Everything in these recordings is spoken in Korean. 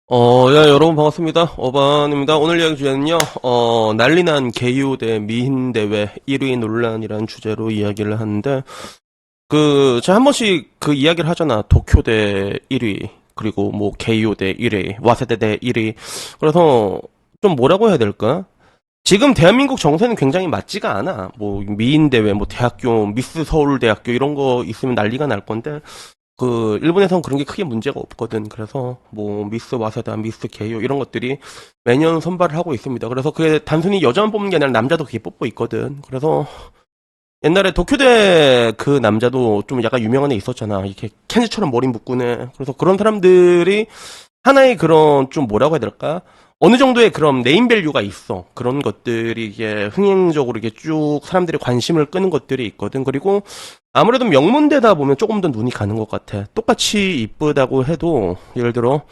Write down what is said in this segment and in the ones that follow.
여러분 반갑습니다. 어반입니다. 오늘 이야기 주제는요, 난리난 게이오 대 미인 대회 1위 논란이라는 주제로 이야기를 하는데, 제가 한 번씩 그 이야기를 하잖아. 도쿄 대 1위, 그리고 뭐 게이오 대 1위, 와세대 대 1위. 그래서 좀 뭐라고 해야 될까? 지금 대한민국 정세는 굉장히 맞지가 않아. 뭐 미인 대회, 뭐 대학교, 미스 서울대학교 이런 거 있으면 난리가 날 건데, 일본에선 그런 게 크게 문제가 없거든. 그래서, 뭐, 미스 와세다, 미스 게이오, 이런 것들이 매년 선발을 하고 있습니다. 그래서 그게 단순히 여자만 뽑는 게 아니라 남자도 그게 뽑고 있거든. 그래서, 옛날에 도쿄대 그 남자도 좀 약간 유명한 애 있었잖아. 이렇게 켄지처럼 머리 묶고네. 그래서 그런 사람들이 하나의 그런 좀 뭐라고 해야 될까? 어느 정도의 그런 네임밸류가 있어. 그런 것들이 이게 흥행적으로 이게 쭉 사람들이 관심을 끄는 것들이 있거든. 그리고 아무래도 명문대다 보면 조금 더 눈이 가는 것 같아. 똑같이 이쁘다고 해도 예를 들어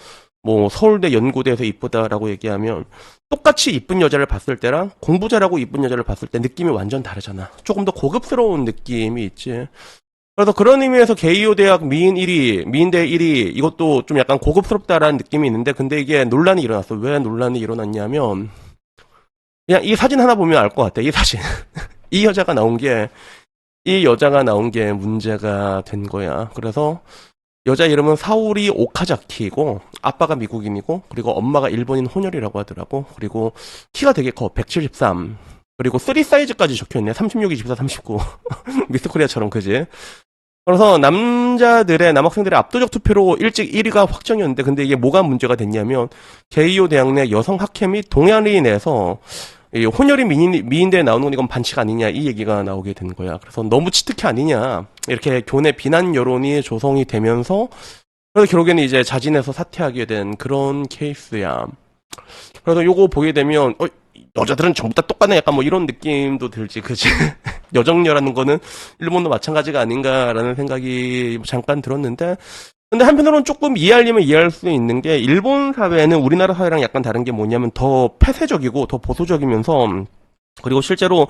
뭐 서울대 연고대에서 이쁘다라고 얘기하면 똑같이 이쁜 여자를 봤을 때랑 공부 잘하고 이쁜 여자를 봤을 때 느낌이 완전 다르잖아. 조금 더 고급스러운 느낌이 있지. 그래서 그런 의미에서 게이오 대학 미인 1위, 미인대 1위 이것도 좀 약간 고급스럽다라는 느낌이 있는데 근데 이게 논란이 일어났어. 왜 논란이 일어났냐면 그냥 이 사진 하나 보면 알 것 같아. 이 사진. 이 여자가 나온 게 이 여자가 나온 게 문제가 된 거야. 그래서 여자 이름은 사오리 오카자키이고 아빠가 미국인이고 그리고 엄마가 일본인 혼혈이라고 하더라고. 그리고 키가 되게 커. 173. 그리고 3 사이즈까지 적혀있네. 36, 24, 39. 미스 코리아처럼 그지? 그래서 남학생들의 압도적 투표로 일찍 1위가 확정이었는데 근데 이게 뭐가 문제가 됐냐면 게이오 대학 내 여성 학회 및 동아리인에서 이 혼혈이 미인대에 나오는 건 이건 반칙 아니냐 이 얘기가 나오게 된 거야. 그래서 너무 치트키 아니냐 이렇게 교내 비난 여론이 조성이 되면서 그래서 결국에는 이제 자진해서 사퇴하게 된 그런 케이스야. 그래서 요거 보게 되면 여자들은 전부 다 똑같네 약간 뭐 이런 느낌도 들지 그지. 여정녀라는 거는 일본도 마찬가지가 아닌가라는 생각이 잠깐 들었는데 근데 한편으로는 조금 이해하려면 이해할 수 있는 게 일본 사회는 우리나라 사회랑 약간 다른 게 뭐냐면 더 폐쇄적이고 더 보수적이면서 그리고 실제로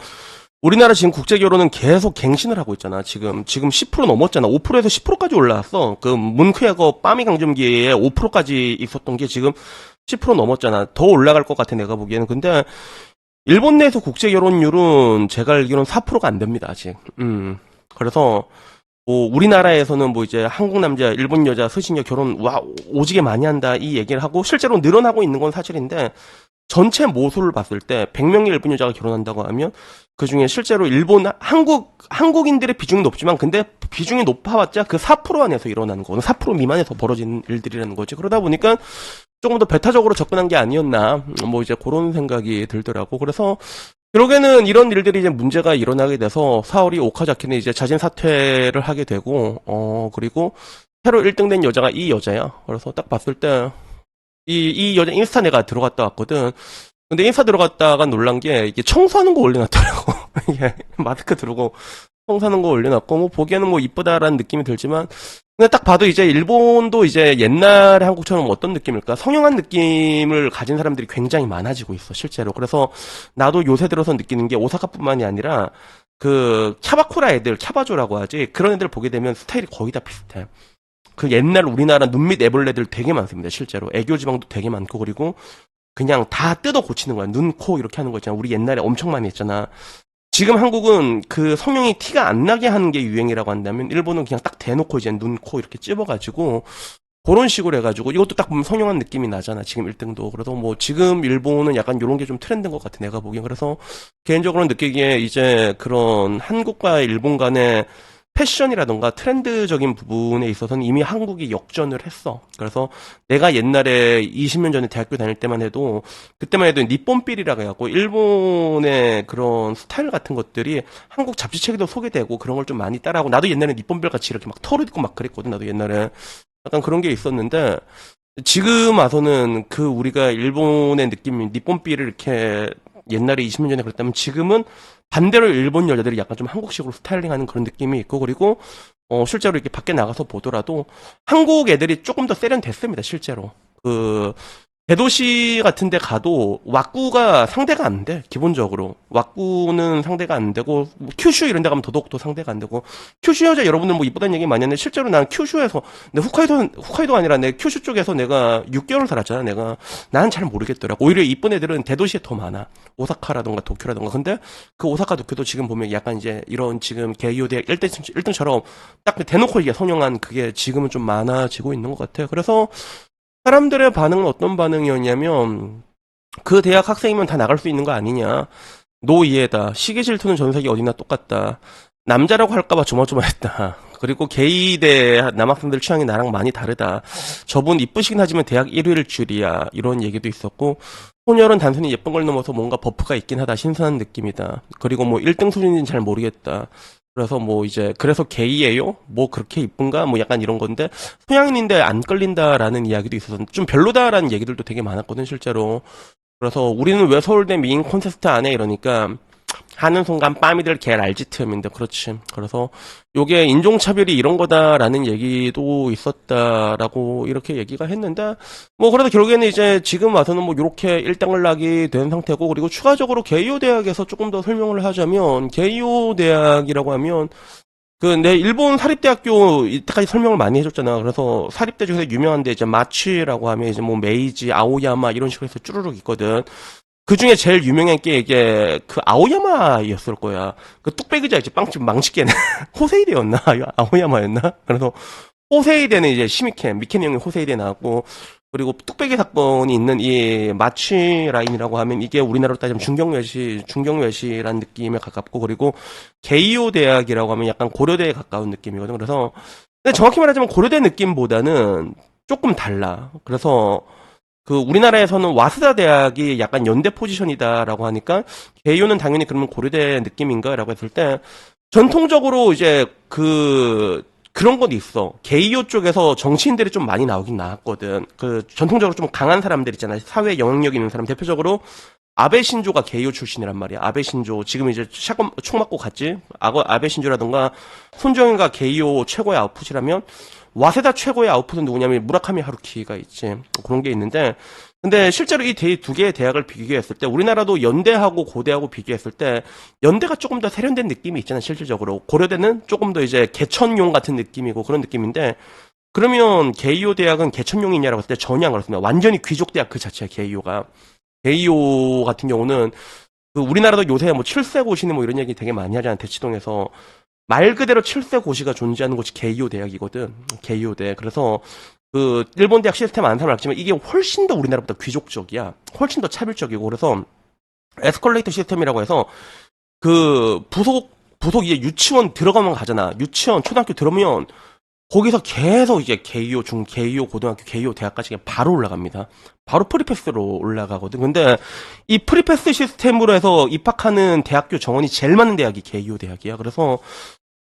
우리나라 지금 국제 결혼은 계속 갱신을 하고 있잖아. 지금 10% 넘었잖아. 5%에서 10%까지 올라왔어. 그 문크야거 빠미 강점기에 5%까지 있었던 게 지금 10% 넘었잖아. 더 올라갈 것 같아 내가 보기에는. 근데 일본 내에서 국제 결혼율은 제가 알기로는 4%가 안 됩니다, 아직. 그래서 뭐 우리나라에서는 뭐 이제 한국 남자, 일본 여자, 스시녀 결혼 와 오지게 많이 한다 이 얘기를 하고 실제로 늘어나고 있는 건 사실인데 전체 모수를 봤을 때 100명의 일본 여자가 결혼한다고 하면 그중에 실제로 한국인들의 비중이 높지만 근데 비중이 높아봤자 그 4% 안에서 일어나는 거는 4% 미만에서 벌어진 일들이라는 거지. 그러다 보니까 조금 더 배타적으로 접근한 게 아니었나 뭐 이제 그런 생각이 들더라고. 그래서 결국에는 이런 일들이 이제 문제가 일어나게 돼서 사월이 오카자키는 이제 자진 사퇴를 하게 되고 그리고 새로 1등 된 여자가 이 여자야. 그래서 딱 봤을 때 이 여자 인스타 내가 들어갔다 왔거든. 근데 인스타 들어갔다가 놀란 게 이게 청소하는 거 올려놨더라고. 이게 마스크 들고 청소하는 거 올려놨고 뭐 보기에는 뭐 이쁘다라는 느낌이 들지만 근데 딱 봐도 이제 일본도 이제 옛날의 한국처럼 어떤 느낌일까? 성형한 느낌을 가진 사람들이 굉장히 많아지고 있어, 실제로. 그래서 나도 요새 들어서 느끼는 게 오사카뿐만이 아니라 그 캬바쿠라 애들, 캬바조라고 하지. 그런 애들 보게 되면 스타일이 거의 다 비슷해. 그 옛날 우리나라 눈밑 애벌레들 되게 많습니다, 실제로. 애교 지방도 되게 많고 그리고 그냥 다 뜯어 고치는 거야. 눈, 코 이렇게 하는 거 있잖아. 우리 옛날에 엄청 많이 했잖아. 지금 한국은 그 성형이 티가 안 나게 하는 게 유행이라고 한다면 일본은 그냥 딱 대놓고 이제 눈, 코 이렇게 찝어가지고 그런 식으로 해가지고 이것도 딱 보면 성형한 느낌이 나잖아. 지금 1등도. 그래서 뭐 지금 일본은 약간 이런 게 좀 트렌드인 것 같아. 내가 보기엔. 그래서 개인적으로 느끼기에 이제 그런 한국과 일본 간의 패션이라던가 트렌드적인 부분에 있어서는 이미 한국이 역전을 했어. 그래서 내가 옛날에 20년 전에 대학교 다닐 때만 해도 그때만 해도 니폰필이라고 해갖고 일본의 그런 스타일 같은 것들이 한국 잡지책에도 소개되고 그런 걸 좀 많이 따라하고 나도 옛날에 니폰필 같이 이렇게 막 털을 입고 막 그랬거든. 나도 옛날에 약간 그런 게 있었는데 지금 와서는 그 우리가 일본의 느낌이 니폰필을 이렇게 옛날에 20년 전에 그랬다면 지금은 반대로 일본 여자들이 약간 좀 한국식으로 스타일링하는 그런 느낌이 있고 그리고 실제로 이렇게 밖에 나가서 보더라도 한국 애들이 조금 더 세련됐습니다 실제로. 대도시 같은 데 가도 왁구가 상대가 안 돼, 기본적으로. 왁구는 상대가 안 되고, 뭐 큐슈 이런 데 가면 더더욱더 상대가 안 되고, 큐슈 여자 여러분들 뭐 이쁘다는 얘기 많이 하는데, 실제로 난 큐슈에서, 내 홋카이도 아니라 내 큐슈 쪽에서 내가 6개월 살았잖아, 내가. 나는 잘 모르겠더라고. 오히려 이쁜 애들은 대도시에 더 많아. 오사카라던가 도쿄라던가. 근데 그 오사카 도쿄도 지금 보면 약간 이제 이런 지금 게이오 대학 1등처럼 딱 대놓고 이게 성형한 그게 지금은 좀 많아지고 있는 것 같아. 그래서, 사람들의 반응은 어떤 반응이었냐면 그 대학 학생이면 다 나갈 수 있는 거 아니냐. 노이해다. 시기 질투는 전 세계 어디나 똑같다. 남자라고 할까봐 조마조마했다. 그리고 게이대 남학생들 취향이 나랑 많이 다르다. 저분 이쁘시긴 하지만 대학 1위일 줄이야. 이런 얘기도 있었고 소녀는 단순히 예쁜 걸 넘어서 뭔가 버프가 있긴 하다. 신선한 느낌이다. 그리고 뭐 1등 수준인지는 잘 모르겠다. 그래서 뭐 이제 그래서 게이예요? 뭐 그렇게 이쁜가? 뭐 약간 이런 건데 소양인인데 안 끌린다라는 이야기도 있어서 좀 별로다라는 얘기들도 되게 많았거든 실제로. 그래서 우리는 왜 서울대 미인 콘테스트 안 해? 이러니까 하는 순간 빠미들 개 랄지트음인데 그렇지. 그래서 요게 인종차별이 이런 거다라는 얘기도 있었다라고 이렇게 얘기가 했는데 뭐 그래도 결국에는 이제 지금 와서는 뭐 요렇게 일당을 하게 된 상태고 그리고 추가적으로 게이오 대학에서 조금 더 설명을 하자면 게이오 대학이라고 하면 그 내 일본 사립대학교 이때까지 설명을 많이 해줬잖아. 그래서 사립대 중에서 유명한데 이제 마취라고 하면 이제 뭐 메이지, 아오야마 이런 식으로 해서 쭈루룩 있거든. 그 중에 제일 유명한 게 이게 그 아오야마였을 거야. 그 뚝배기자 이제 빵집 망치게는 호세이데였나? 아오야마였나? 그래서 호세이데는 이제 시미켄, 미켄 형이 호세이데 나왔고 그리고 뚝배기 사건이 있는 이 마취 라인이라고 하면 이게 우리나라로 따지면 중경외시라는 느낌에 가깝고 그리고 게이오 대학이라고 하면 약간 고려대에 가까운 느낌이거든. 그래서 근데 정확히 말하자면 고려대 느낌보다는 조금 달라. 그래서 그 우리나라에서는 와스다 대학이 약간 연대 포지션이다라고 하니까 개요는 당연히 그러면 고려대 느낌인가라고 했을 때 전통적으로 이제 그런 건 있어. 게이오 쪽에서 정치인들이 좀 많이 나오긴 나왔거든. 그 전통적으로 좀 강한 사람들 있잖아. 사회에 영향력 있는 사람 대표적으로 아베 신조가 게이오 출신이란 말이야. 아베 신조 지금 이제 샷건 총 맞고 갔지. 아베 신조라던가 손정현가 게이오 최고의 아웃풋이라면 와세다 최고의 아웃풋은 누구냐면 무라카미 하루키가 있지. 그런 게 있는데 근데 실제로 이 두 개의 대학을 비교했을 때 우리나라도 연대하고 고대하고 비교했을 때 연대가 조금 더 세련된 느낌이 있잖아 실질적으로. 고려대는 조금 더 이제 개천용 같은 느낌이고 그런 느낌인데 그러면 게이오 대학은 개천용이냐라고 했을 때 전혀 안 그렇습니다. 완전히 귀족 대학 그 자체야 게이오가. 게이오 같은 경우는 그 우리나라도 요새 뭐 칠세고시니 뭐 이런 얘기 되게 많이 하잖아 대치동에서. 말 그대로 칠세고시가 존재하는 곳이 게이오 대학이거든. 게이오대. 그래서 그 일본 대학 시스템 아는 사람 알지만 이게 훨씬 더 우리나라보다 귀족적이야. 훨씬 더 차별적이고 그래서 에스컬레이터 시스템이라고 해서 그 부속 이제 유치원 들어가면 가잖아. 유치원 초등학교 들어오면 거기서 계속 이제 게이오 게이오 고등학교, 게이오 대학까지 그냥 바로 올라갑니다. 바로 프리패스로 올라가거든. 근데 이 프리패스 시스템으로 해서 입학하는 대학교 정원이 제일 많은 대학이 게이오 대학이야. 그래서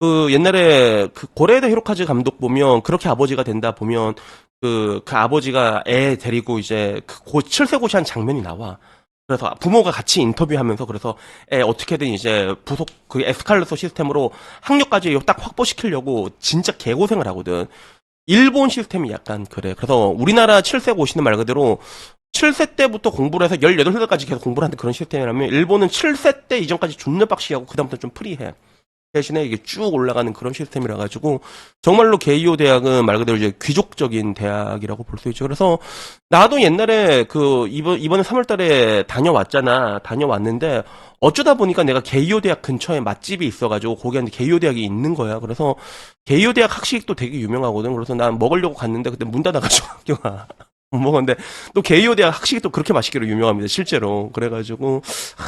그 옛날에 그 고레에다 히로카즈 감독 보면 그렇게 아버지가 된다 보면 그 아버지가 애 데리고 이제 그 칠세고시한 장면이 나와. 그래서 부모가 같이 인터뷰하면서 그래서 애 어떻게든 이제 부속 그 에스칼레터 시스템으로 학력까지 딱 확보시키려고 진짜 개고생을 하거든. 일본 시스템이 약간 그래. 그래서 우리나라 7세 고시는 말 그대로 7세 때부터 공부를 해서 18살까지 계속 공부를 하는 그런 시스템이라면 일본은 7세 때 이전까지 존나 빡시게 하고 그다음부터 좀 프리해. 대신에 이게 쭉 올라가는 그런 시스템이라 가지고 정말로 게이오 대학은 말 그대로 이제 귀족적인 대학이라고 볼 수 있죠. 그래서 나도 옛날에 그 이번에 3월달에 다녀왔는데 어쩌다 보니까 내가 게이오 대학 근처에 맛집이 있어가지고 거기에 게이오 대학이 있는 거야. 그래서 게이오 대학 학식도 되게 유명하거든. 그래서 난 먹으려고 갔는데 그때 문 닫아가지고 학교가 못 먹었는데 또 게이오 대학 학식이 또 그렇게 맛있기로 유명합니다 실제로. 그래가지고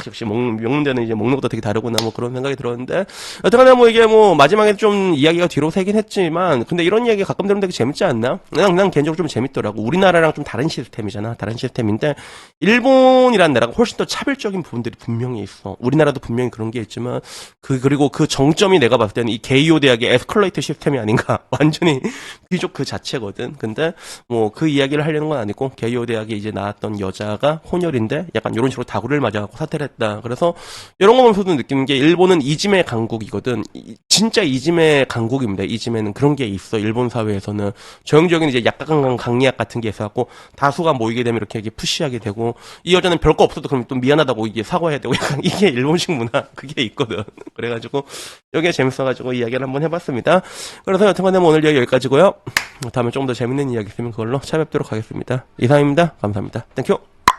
역시 먹는 데는 이제 먹는 것도 되게 다르구나 뭐 그런 생각이 들었는데 어떡하나 뭐 이게 뭐 마지막에 좀 이야기가 뒤로 새긴 했지만 근데 이런 이야기 가끔 들으면 되게 재밌지 않나? 난 개인적으로 좀 재밌더라고. 우리나라랑 좀 다른 시스템이잖아. 다른 시스템인데 일본이란 나라가 훨씬 더 차별적인 부분들이 분명히 있어. 우리나라도 분명히 그런 게 있지만 그리고 그 정점이 내가 봤을 때는 이 게이오 대학의 에스컬레이터 시스템이 아닌가. 완전히 귀족 그 자체거든. 근데 뭐 그 이야기를 하려는 건 건 아니고 게이오 대학에 이제 나왔던 여자가 혼혈인데 약간 이런 식으로 다구를 맞아갖고 사퇴를 했다. 그래서 이런 거 보면서도 느끼는 게 일본은 이지메 강국이거든. 진짜 이지메 강국입니다. 이지메는 그런 게 있어. 일본 사회에서는 전형적인 이제 약간 강리학 같은 게 있어갖고 다수가 모이게 되면 이렇게 푸시하게 되고 이 여자는 별거 없어도 그럼 또 미안하다고 이게 사과해야 되고 약간 이게 일본식 문화 그게 있거든. 그래가지고 여기가 재밌어가지고 이야기를 한번 해봤습니다. 그래서 여튼간에 뭐 오늘 이야기 여기까지고요. 다음에 조금 더 재밌는 이야기 있으면 그걸로 찾아뵙도록 하겠습니다. 이상입니다. 감사합니다. 땡큐.